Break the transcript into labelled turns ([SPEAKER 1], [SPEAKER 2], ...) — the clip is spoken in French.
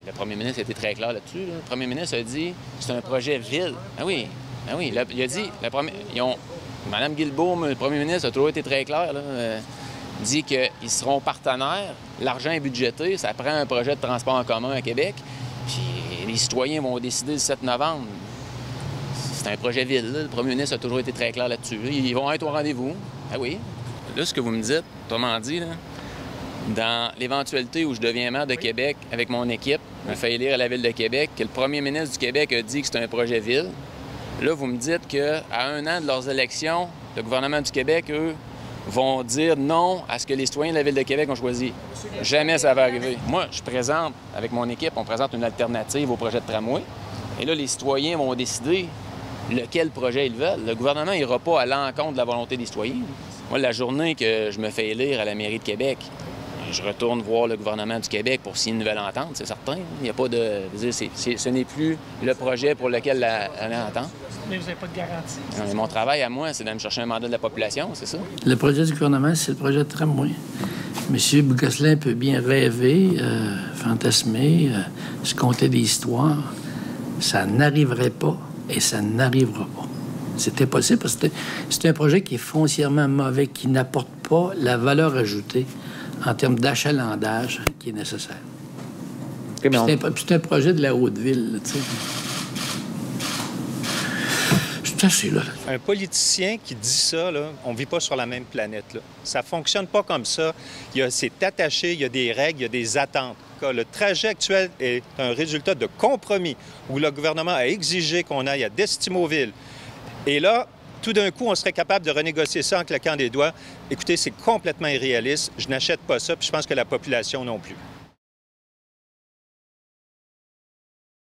[SPEAKER 1] Le premier ministre a été très clair là-dessus. Là. Le premier ministre a dit que c'est un projet ville. Ah oui, ah oui. Là, il a dit, Mme Guilbeault, le premier ministre, a toujours été très clair. Là, dit qu'ils seront partenaires. L'argent est budgété. Ça prend un projet de transport en commun à Québec. Puis les citoyens vont décider le 7 novembre. C'est un projet ville. Là. Le premier ministre a toujours été très clair là-dessus. Ils vont être au rendez-vous. Ah oui. Là, ce que vous me dites, autrement dit, là, dans l'éventualité où je deviens maire de Québec avec mon équipe, me fait élire à la Ville de Québec, que le premier ministre du Québec a dit que c'est un projet ville, là, vous me dites qu'à 1 an de leurs élections, le gouvernement du Québec, eux, vont dire non à ce que les citoyens de la Ville de Québec ont choisi. Jamais ça va arriver. Moi, je présente, avec mon équipe, on présente une alternative au projet de tramway. Et là, les citoyens vont décider lequel projet ils veulent. Le gouvernement n'ira pas à l'encontre de la volonté des citoyens. Moi, la journée que je me fais élire à la mairie de Québec, je retourne voir le gouvernement du Québec pour signer une nouvelle entente, c'est certain. Il n'y a pas de... ce n'est plus le projet pour lequel l'entente.
[SPEAKER 2] Mais vous n'avez pas de garantie.
[SPEAKER 1] Non, mais mon travail à moi, c'est de me chercher un mandat de la population, c'est ça?
[SPEAKER 3] Le projet du gouvernement, c'est le projet de tramway. M. Gosselin peut bien rêver, fantasmer, se conter des histoires. Ça n'arriverait pas et ça n'arrivera pas. C'est impossible parce que c'est un projet qui est foncièrement mauvais, qui n'apporte pas la valeur ajoutée en termes d'achalandage qui est nécessaire. C'est un projet de la Haute-Ville, tu sais. C'est assez, là.
[SPEAKER 4] Un politicien qui dit ça, là, on ne vit pas sur la même planète. Là. Ça ne fonctionne pas comme ça. C'est attaché, il y a des règles, il y a des attentes. Le trajet actuel est un résultat de compromis où le gouvernement a exigé qu'on aille à Destimoville. Et là, tout d'un coup, on serait capable de renégocier ça en claquant des doigts. Écoutez, c'est complètement irréaliste. Je n'achète pas ça, puis je pense que la population non plus.